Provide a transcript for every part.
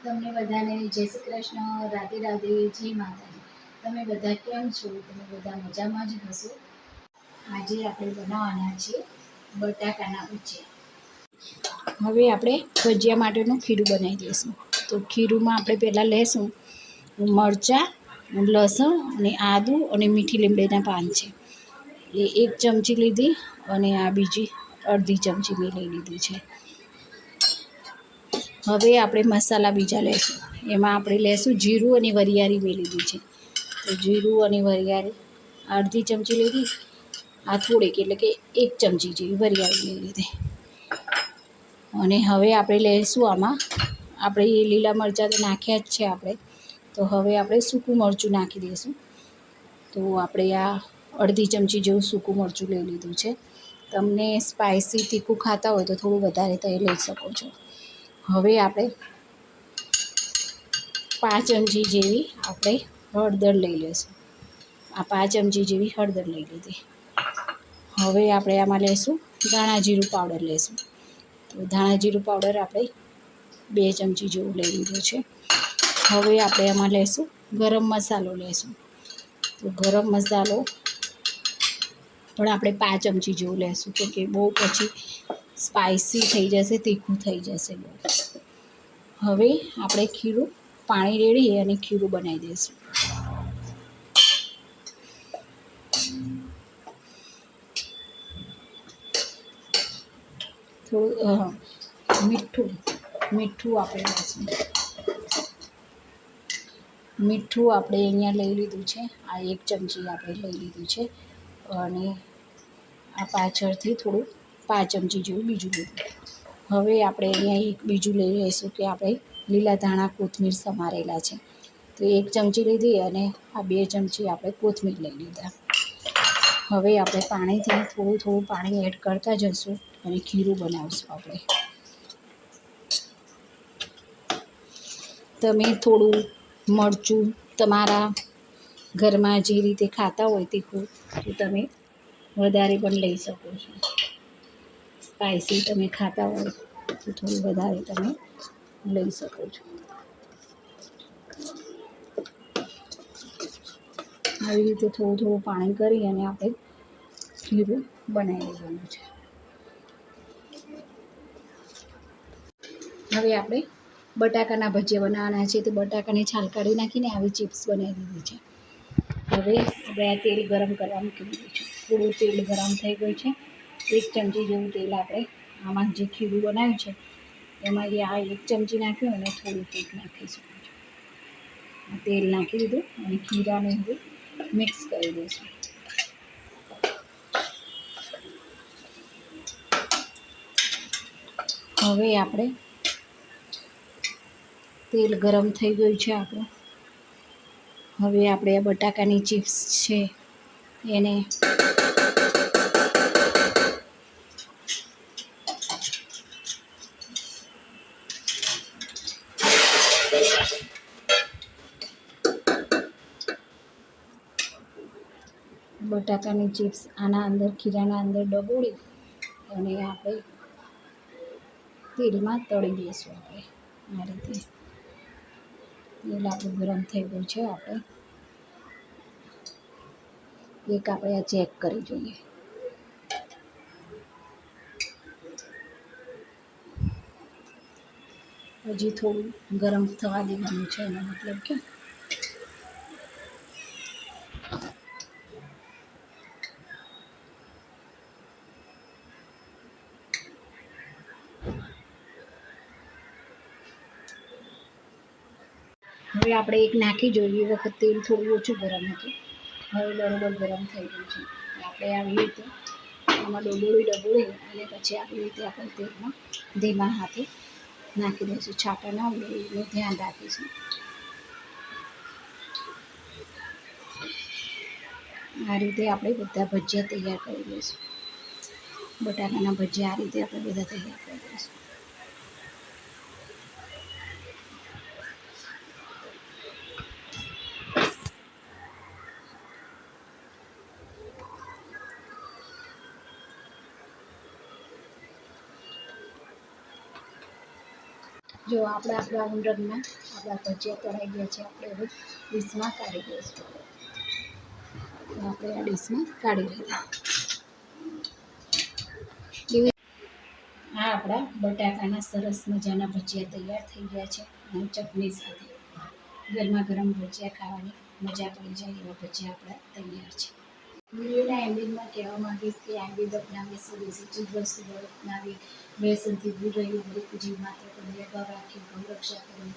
તમને બધાને જય શ્રી કૃષ્ણ, રાધે રાધે, જય માતાજી. તમે બધા કેમ છો? તમે બધા મજામાં જ હશો. આજે આપણે બનાવવાના છે બટાકાના ભજીયા. હવે આપણે ભજીયા માટેનું ખીરું બનાવી દઈશું. તો ખીરુંમાં આપણે પહેલાં લઈશું મરચાં, લસણ અને આદું અને મીઠી લીમડીના પાન છે એ 1 ચમચી લીધી અને આ બીજી અડધી ચમચી મેં લઈ લીધી છે. હવે આપણે મસાલા બીજા લઈશું. એમાં આપણે લઈશું જીરું અને વરિયાળી મેં લીધી છે. તો જીરું અને વરિયાળી અડધી ચમચી લીધી. આ થોડીક એટલે કે 1 ચમચી જેવી વરિયાળી લઈ લીધી. અને હવે આપણે લઈશું આમાં આપણે લીલા મરચાં તો નાખ્યા જ છે આપણે. તો હવે આપણે સૂકું મરચું નાખી દઈશું. તો આપણે આ અડધી ચમચી જેવું સૂકું મરચું લઈ લીધું છે. તમને સ્પાઇસી તીખું ખાતા હોય તો થોડું વધારે તો એ લઈ શકો છો. હવે આપણે 5 ચમચી જેવી આપણે હળદર લઈ લઈશું. આ 5 ચમચી જેવી હળદર લઈ લીધી. હવે આપણે આમાં લઈશું ધાણા જીરું પાવડર લઈશું. તો ધાણા જીરું પાવડર આપણે 2 ચમચી જેવું લઈ લીધું છે. હવે આપણે આમાં લઈશું ગરમ મસાલો લઈશું. તો ગરમ મસાલો પણ આપણે 5 ચમચી જેવું લઈશું કે બહુ પછી સ્પાઇસી થઈ જશે, તીખું થઈ જશે બહુ. હવે આપણે ખીરું પાણી રેડી અને ખીરું બનાવી દઈશું. થોડું મીઠું આપણે લઈશું. મીઠું આપણે અહીંયા લઈ લીધું છે. આ 1 ચમચી આપણે લઈ લીધું છે અને આ પાછળથી થોડું 5 ચમચી જેવું બીજું લીધું. હવે આપણે અહીંયા એક બીજું લઈ લઈશું કે આપણે લીલા ધાણા કોથમીર સમારેલા છે. તો 1 ચમચી લીધી અને આ 2 ચમચી આપણે કોથમીર લઈ લીધા. હવે આપણે પાણીથી થોડું પાણી એડ કરતા જઈશું અને ખીરું બનાવીશું આપણે. તમે થોડું મરચું તમારા ઘરમાં જે રીતે ખાતા હોય તીખું તો તમે વધારે પણ લઈ શકો છો. સ્પાઇસી તમે ખાતા હોય તો થોડું વધારે તમે લઈ શકો છો. આવી રીતે થોડું પાણી કરી અને આપણે ખીરું બનાવી દેવાનું છે. હવે આપણે બટાકાના ભજીયા બનાવવાના છે. તો બટાકાની છાલ કાઢી નાખીને આવી ચિપ્સ બનાવી દીધી છે. હવે આપણે આ તેલ ગરમ કરવા મૂકી દીધું છે. થોડું તેલ ગરમ થઈ ગયું છે. 1 ચમચી જેવું તેલ આપણે આમાં જે ખીરું બનાવ્યું છે એમાં આ 1 ચમચી નાખ્યું અને થોડું તેલ નાખીશું. તેલ નાખી દીધું અને ખીરાને હવે મિક્સ કરી દઈશું. હવે આપણે તેલ ગરમ થઈ ગયું છે આપણું. હવે આપણે આ બટાકાની ચિપ્સ છે એને આના અંદર ખીરાના અંદર ડબોળી અને આપણે તેલમાં તળી દઈશું. આપણે આ રીતે તેલ આપણું ગરમ થઈ ગયું છે. આપણે આ ચેક કરી જોઈએ. હજી થોડું ગરમ થવા દેવાનું છે. એનો મતલબ કે હવે આપણે એક નાખી જોઈએ. એ વખત તેલ થોડું ઓછું ગરમ હતું. હવે બરોબર ગરમ થઈ ગયું છે. આપણે આવી રીતે એમાં ડબોળી અને પછી આવી રીતે આપણે તેલમાં ધીમા હાથે નાખી દઈશું. છાંટા ના ઉડે એનું ધ્યાન રાખીશું. આ રીતે આપણે બધા ભજીયા તૈયાર કરી દઈશું. બટાકાના ભજીયા આ રીતે આપણે બધા તૈયાર કરી દઈશું. જો આપણા બ્રાઉન રંગના આપણા ભજીયા તળાઈ ગયા છે. આપણે હવે ડીશમાં કાઢી દઈશું. તો આપણે આ ડીશમાં કાઢી લીધા. આ આપણા બટાકાના સરસ મજાના ભજીયા તૈયાર થઈ ગયા છે. અને ચટણી સાથે ગરમા ગરમ ભજીયા ખાવાની મજા પડી જાય એવા ભજીયા આપણા તૈયાર છે. વિડીયોના એન્ડિંગમાં કહેવા માંગીશ કે આંબી બનાવીશું દેશી ચીજ વસ્તુ બનાવી વ્યસનથી દૂર રહી દરેક જીવ માત્ર ભેદભાવ રાખી ગૌરક્ષા કરી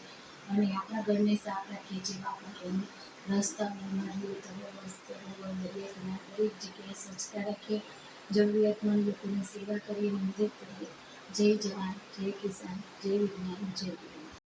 અને આપણા ઘરને સાફ રાખીએ જેવા આપણા ઘરને રસ્તાઓમાં નદીઓ તળાવો સરોવર દરિયા કિનારે દરેક જગ્યાએ સ્વચ્છતા રાખીએ. જરૂરિયાતમંદ લોકોની સેવા કરીએ અને મદદ કરીએ. જય જવાન, જય કિસાન, જય વિજ્ઞાન, જય